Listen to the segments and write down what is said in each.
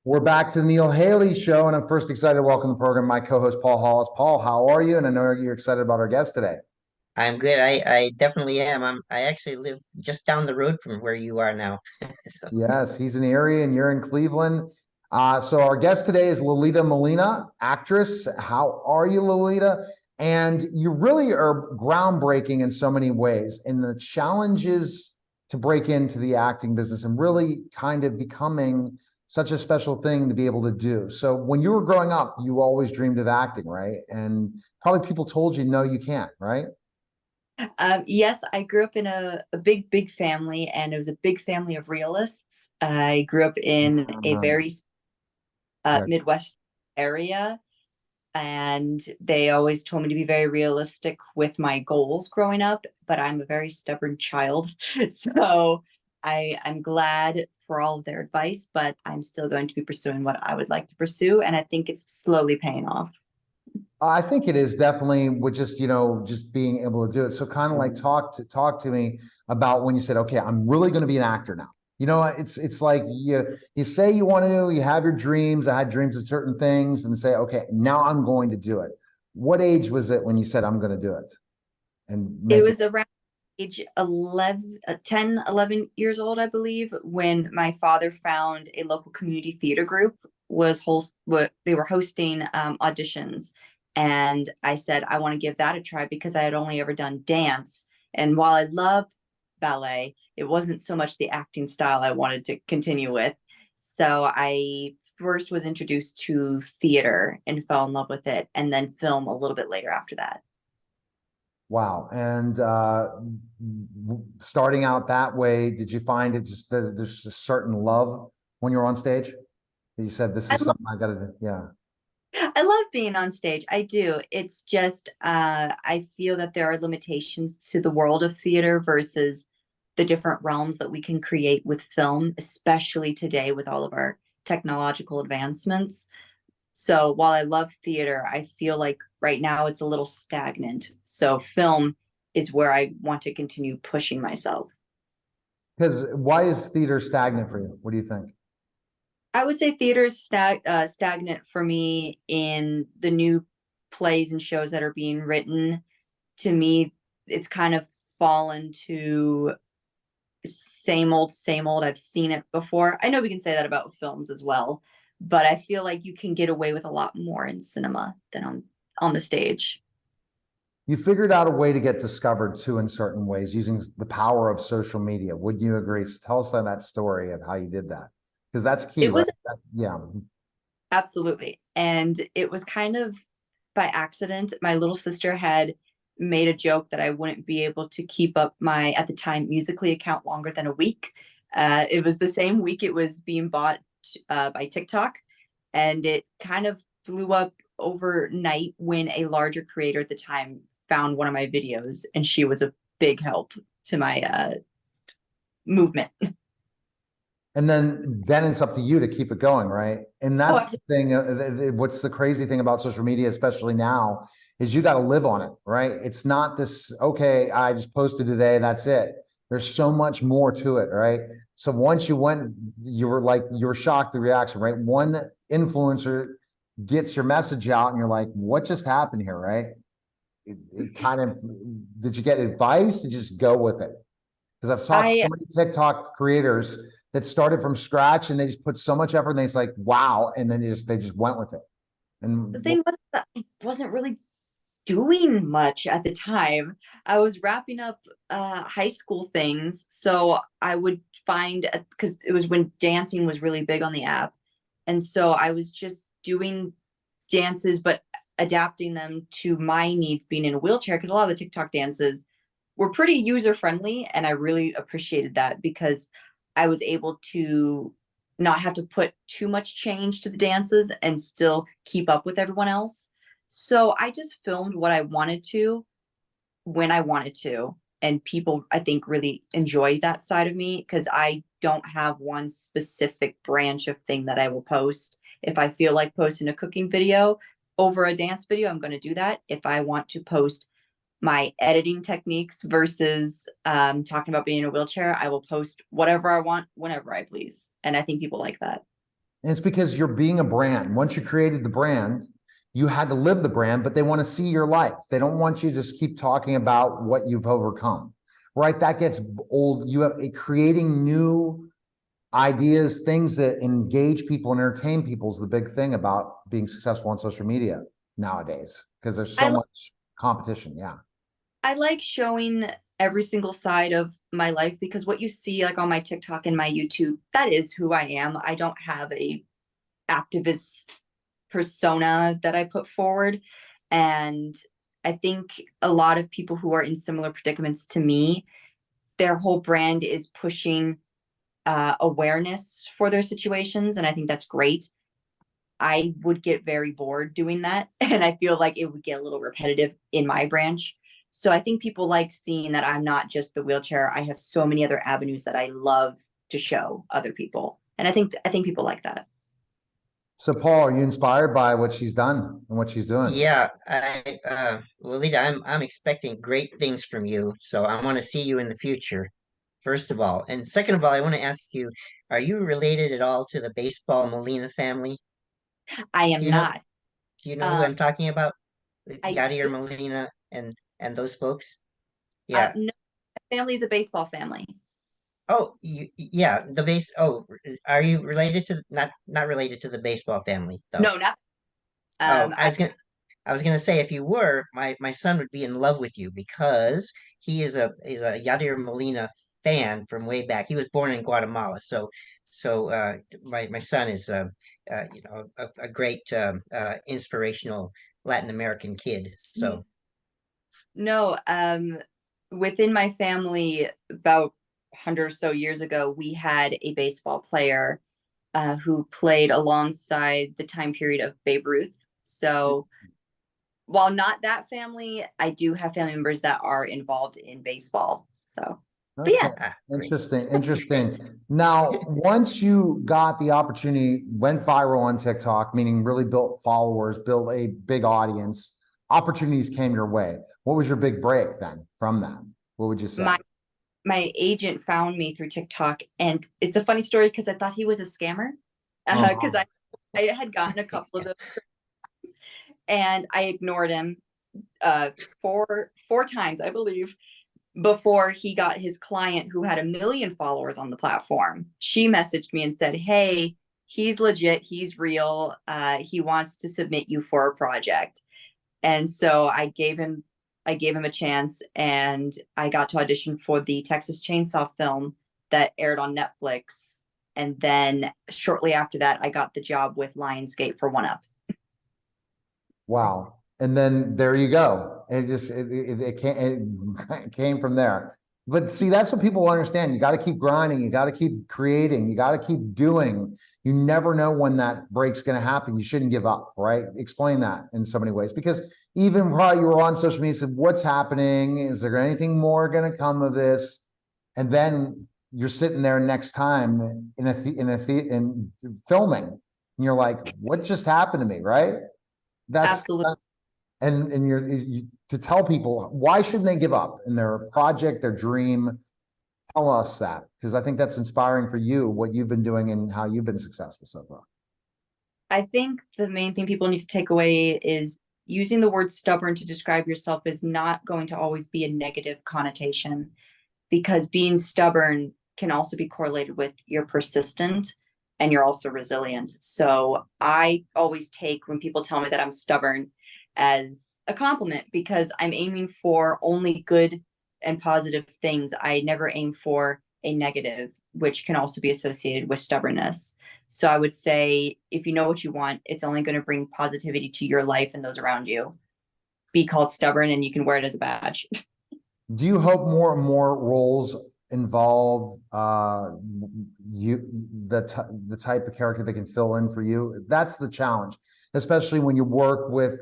We're back to the Neil Haley Show, and I'm first excited to welcome the program my co-host Paul Hollis. Paul, how are you? And I know you're excited about our guest today. I'm good. I definitely am. I actually live just down the road from where you are now. So, Yes, he's in the area, and you're in Cleveland. So our guest today is Lolita Milena, actress. How are you, Lolita? And you really are groundbreaking in so many ways. And the challenge is to break into the acting business and really kind of becoming such a special thing to be able to do. So when you were growing up, you always dreamed of acting, right? And probably people told you, no, you can't, right? Yes, I grew up in a big family, and it was a big family of realists. I grew up in a very Yeah. Midwest area, and they always told me to be very realistic with my goals growing up, but I'm a very stubborn child. So I'm glad for all of their advice, but I'm still going to be pursuing what I would like to pursue, and I think it's slowly paying off. I think it is definitely with just, just being able to do it. So kind of like talk to me about when you said, okay, I'm really going to be an actor now. It's like you say you want to, you have your dreams. I had dreams of certain things and say, okay, now I'm going to do it. What age was it when you said I'm going to do it and It make it? was around age 11, 10, 11 years old, I believe, when my father found a local community theater group what they were hosting auditions. And I said, I want to give that a try because I had only ever done dance. And while I loved ballet, it wasn't so much the acting style I wanted to continue with. So I first was introduced to theater and fell in love with it, and then film a little bit later after that. Wow. And starting out that way, did you find it just that there's a certain love when you're on stage? That you said, this I is something I got to do. Yeah. I love being on stage. I do. It's just I feel that there are limitations to the world of theater versus the different realms that we can create with film, especially today with all of our technological advancements. So while I love theater, I feel like right now it's a little stagnant. So film is where I want to continue pushing myself. Because why is theater stagnant for you? What do you think? I would say theater's stagnant for me in the new plays and shows that are being written. To me, it's kind of fallen to same old, same old. I've seen it before. I know we can say that about films as well, but I feel like you can get away with a lot more in cinema than on the stage. You figured out a way to get discovered too in certain ways using the power of social media. Wouldn't you agree? So tell us that story of how you did that, because that's key, It right? was Yeah. absolutely, and it was kind of by accident. My little sister had made a joke that I wouldn't be able to keep up my, at the time, Musically account longer than a week. It was the same week it was being bought by TikTok, and it kind of blew up overnight when a larger creator at the time found one of my videos, and she was a big help to my movement. And then it's up to you to keep it going, right? And Oh, that's the thing. What's the crazy thing about social media, especially now, is you got to live on it, right? It's not this, okay, I just posted today, that's it. There's so much more to it, right? So once you went, you were shocked the reaction, right? One influencer gets your message out and you're like, what just happened here, right? It kind of, did you get advice? Did you just go with it? Because I've talked to I so many TikTok creators that started from scratch and they just put so much effort and it's like, wow. And then they just went with it. the And thing was that I wasn't really doing much at the time. I was wrapping up high school things, so I would find, because it was when dancing was really big on the app, and so I was just doing dances, but adapting them to my needs being in a wheelchair. Because a lot of the TikTok dances were pretty user friendly, and I really appreciated that because I was able to not have to put too much change to the dances and still keep up with everyone else. So I just filmed what I wanted to when I wanted to. And people, I think, really enjoyed that side of me because I don't have one specific branch of thing that I will post. If I feel like posting a cooking video over a dance video, I'm going to do that. If I want to post my editing techniques versus talking about being in a wheelchair, I will post whatever I want whenever I please. And I think people like that. And it's because you're being a brand. Once you created the brand, you had to live the brand, but they want to see your life. They don't want you to just keep talking about what you've overcome, right? That gets old. You have creating new ideas, things that engage people and entertain people is the big thing about being successful on social media nowadays, because there's so much competition. Yeah. I like showing every single side of my life, because what you see like on my TikTok and my YouTube, that is who I am. I don't have a activist persona that I put forward. And I think a lot of people who are in similar predicaments to me, their whole brand is pushing awareness for their situations. And I think that's great. I would get very bored doing that. And I feel like it would get a little repetitive in my branch. So I think people like seeing that I'm not just the wheelchair. I have so many other avenues that I love to show other people. And I think people like that. So Paul, are you inspired by what she's done and what she's doing? Yeah, Lolita, I'm expecting great things from you, so I want to see you in the future, first of all. And second of all, I want to ask you, are you related at all to the baseball Molina family? I Do am you know not. do you know who Um, I'm talking about? I Yadier do. Molina and those folks? Yeah. No, my family is a baseball family. Oh, yeah, the base. Oh, are you related to not related to the baseball family though? No, not. Oh, Um, I I was gonna say if you were, my son would be in love with you because he's a Yadier Molina fan from way back. He was born in Guatemala, so my son is you know a great inspirational Latin American kid. So no. Within my family, about 100 or so years ago, we had a baseball player who played alongside the time period of Babe Ruth. So while not that family, I do have family members that are involved in baseball. So, but Okay. yeah, great. Interesting. Interesting. Now, once you got the opportunity, went viral on TikTok, meaning really built followers, built a big audience, opportunities came your way. What was your big break then from that? What would you say? my agent found me through TikTok, and it's a funny story because I thought he was a scammer, because Uh-huh. I had gotten a couple of those, and I ignored him uh four times, I believe, before he got his client who had 1 million followers on the platform. She messaged me and said, "Hey, he's legit, he's real. He wants to submit you for a project." And so I gave him a chance, and I got to audition for the Texas Chainsaw film that aired on Netflix. And then shortly after that, I got the job with Lionsgate for One Up. Wow. And then there you go. It came from there. But see, that's what people understand. You got to keep grinding. You got to keep creating. You got to keep doing. You never know when that break's going to happen. You shouldn't give up, right? Explain that in so many ways. Because even while you were on social media, said, "What's happening? Is there anything more going to come of this?" And then you're sitting there next time in filming, and you're like, "What just happened to me?" Right? That's Absolutely. and to tell people why shouldn't they give up in their project, their dream. Tell us that, because I think that's inspiring for you, what you've been doing and how you've been successful so far. I think the main thing people need to take away is using the word stubborn to describe yourself is not going to always be a negative connotation, because being stubborn can also be correlated with you're persistent and you're also resilient. So I always take when people tell me that I'm stubborn as a compliment, because I'm aiming for only good and positive things. I never aim for a negative, which can also be associated with stubbornness. So I would say if you know what you want, it's only going to bring positivity to your life and those around you. Be called stubborn and you can wear it as a badge. Do you hope more and more roles involve you the type of character that can fill in for you? That's the challenge, especially when you work with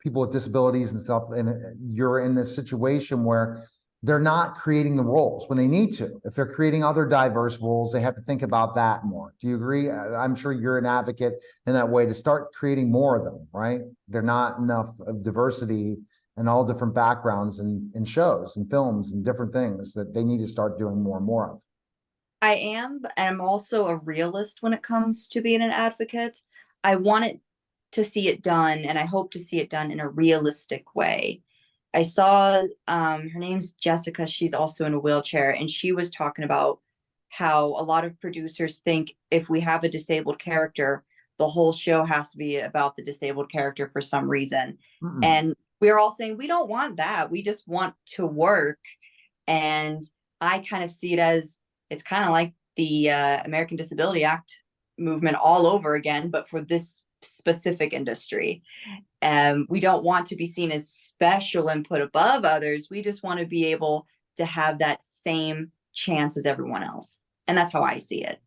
people with disabilities and stuff, and you're in this situation where they're not creating the roles when they need to. If they're creating other diverse roles, they have to think about that more. Do you agree? I'm sure you're an advocate in that way to start creating more of them, right? They're not enough of diversity and all different backgrounds and shows and films and different things that they need to start doing more and more of. I am, and I'm also a realist when it comes to being an advocate. I want it to see it done, and I hope to see it done in a realistic way. I saw her name's Jessica, she's also in a wheelchair, and she was talking about how a lot of producers think if we have a disabled character, the whole show has to be about the disabled character for some reason. Mm-mm. And we're all saying we don't want that. We just want to work. And I kind of see it as it's kind of like the American Disability Act movement all over again, but for this specific industry. We don't want to be seen as special and put above others. We just want to be able to have that same chance as everyone else. And that's how I see it.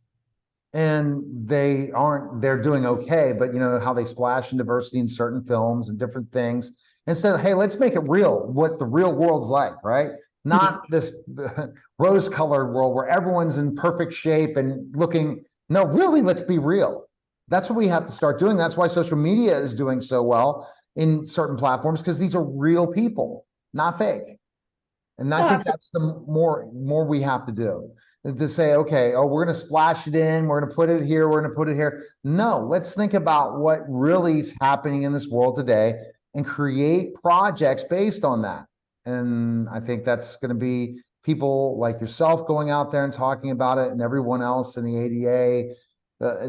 And they're doing okay, but you know how they splash in diversity in certain films and different things. Instead, hey, let's make it real, what the real world's like, right? Not this rose-colored world where everyone's in perfect shape and looking. No, really, let's be real. That's what we have to start doing. That's why social media is doing so well in certain platforms, because these are real people, not fake. And I think that's the more we have to do, to say, okay, oh, we're going to splash it in, we're going to put it here, we're going to put it here. No, let's think about what really is happening in this world today and create projects based on that. And I think that's going to be people like yourself going out there and talking about it, and everyone else in the ADA.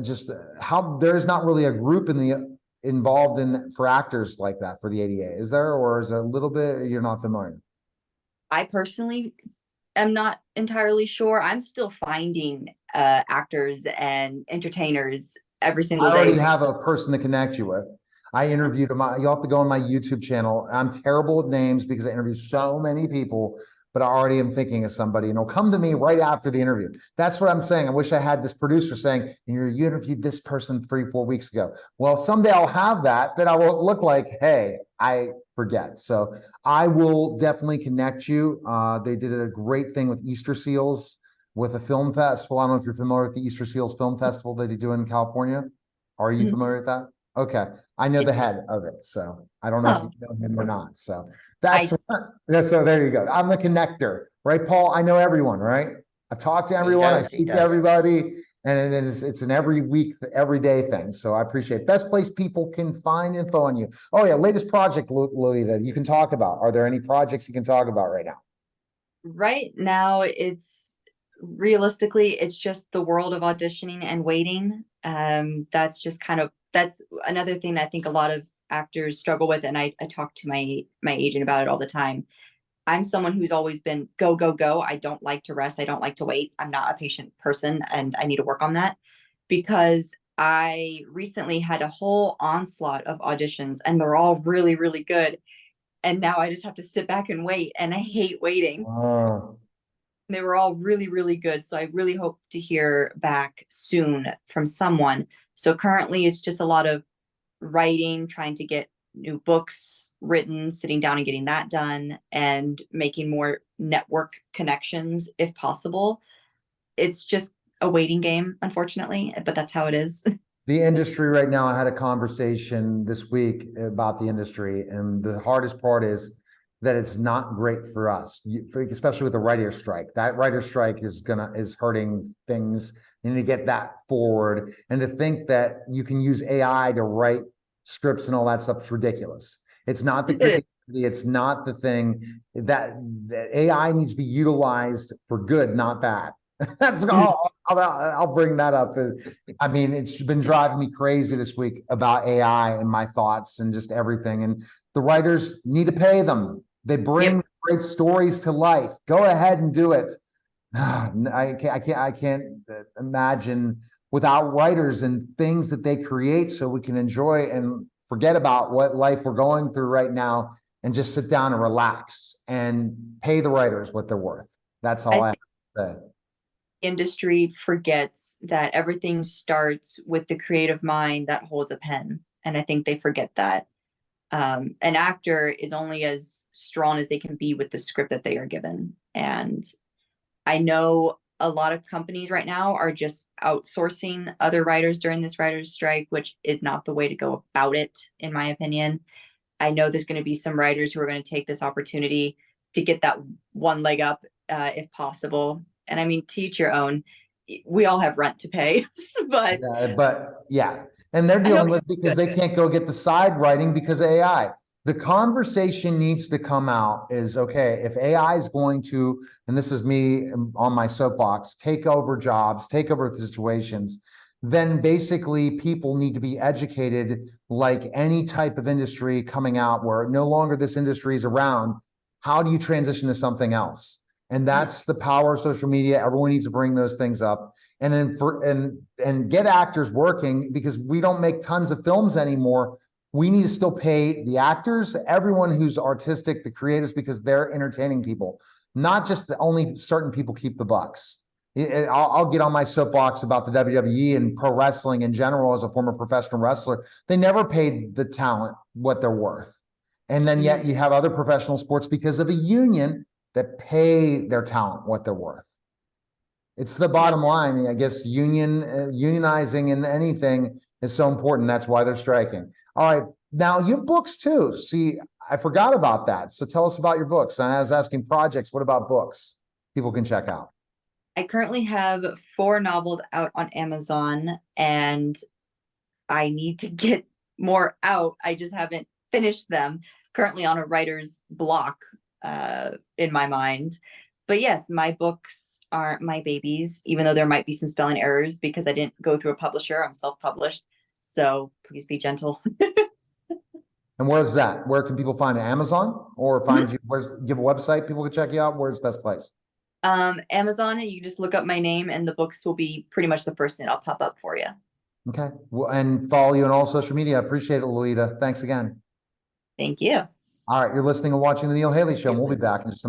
Just how there's not really a group involved in for actors like that for the ADA, is there, or is it a little bit? You're not familiar? I personally am not entirely sure. I'm still finding actors and entertainers every single I day. already have a person to connect you with. I interviewed him. You'll have to go on my YouTube channel. I'm terrible with names because I interview so many people, but I already am thinking of somebody, and he'll come to me right after the interview. That's what I'm saying. I wish I had this producer saying, you interviewed this person 3-4 weeks ago. Well, someday I'll have that, but I won't look like, hey, I forget. So I will definitely connect you. They did a great thing with Easter Seals with a film festival. I don't know if you're familiar with the Easter Seals Film Festival that they do in California. Are you familiar with that? Okay. I know the head of it, so I don't know if you know him or not. So so there you go. I'm the connector, right, Paul? I know everyone, right? I've talked to everyone, I speak to everybody, and it's an every week, every day thing. So I appreciate it. Best place people can find info on you. Oh yeah, latest project, Lolita, you can talk about. Are there any projects you can talk about right now? Right now, it's realistically, it's just the world of auditioning and waiting. That's just that's another thing that I think a lot of actors struggle with. And I talk to my agent about it all the time. I'm someone who's always been go, go, go. I don't like to rest. I don't like to wait. I'm not a patient person, and I need to work on that because I recently had a whole onslaught of auditions and they're all really, really good. And now I just have to sit back and wait, and I hate waiting. They were all really, really good. So I really hope to hear back soon from someone. So currently it's just a lot of writing, trying to get new books written, sitting down and getting that done, and making more network connections if possible. It's just a waiting game, unfortunately, but that's how it is. The industry right now, I had a conversation this week about the industry, and the hardest part is that it's not great for us, especially with the writer's strike. That writer's strike is hurting things. You need to get that forward, and to think that you can use AI to write scripts and all that stuff is ridiculous. It's not the creativity, it's not the thing that AI needs to be utilized for good, not bad. That's I'll bring that up. I mean, it's been driving me crazy this week about AI and my thoughts and just everything. And the writers need to pay them. They bring great stories to life. Go ahead and do it. I can't imagine without writers and things that they create so we can enjoy and forget about what life we're going through right now and just sit down and relax and pay the writers what they're worth. That's all I have to say. Industry forgets that everything starts with the creative mind that holds a pen. And I think they forget that. An actor is only as strong as they can be with the script that they are given. And I know a lot of companies right now are just outsourcing other writers during this writer's strike, which is not the way to go about it, in my opinion. I know there's going to be some writers who are going to take this opportunity to get that one leg up, if possible. And I mean, to each your own. we all have rent to pay, but But yeah, and they're I hope dealing with because they can't go get the side writing because of AI. The conversation needs to come out is, okay, if AI is going to, and this is me on my soapbox, take over jobs, take over situations, then basically people need to be educated like any type of industry coming out where no longer this industry is around. How do you transition to something else? And that's the power of social media. Everyone needs to bring those things up and then and get actors working, because we don't make tons of films anymore. We need to still pay the actors, everyone who's artistic, the creators, because they're entertaining people, not just only certain people keep the bucks. I'll get on my soapbox about the WWE and pro wrestling in general. As a former professional wrestler, they never paid the talent what they're worth. And then yet you have other professional sports because of a union that pay their talent what they're worth. It's the bottom line. I guess unionizing in anything is so important. That's why they're striking. All right. Now you have books too. See, I forgot about that. So tell us about your books. And I was asking projects. What about books people can check out? I currently have 4 novels out on Amazon, and I need to get more out. I just haven't finished them. Currently on a writer's block in my mind. But yes, my books aren't my babies, even though there might be some spelling errors because I didn't go through a publisher. I'm self-published. So please be gentle. And where's that? Where can people find it? Amazon or find you? Give a website people can check you out? Where's the best place? Amazon, and you can just look up my name and the books will be pretty much the first thing that'll pop up for you. Okay. Well, and follow you on all social media. I appreciate it, Lolita. Thanks again. Thank you. All right. You're listening and watching the Neil Haley Show. And we'll be back in just a moment.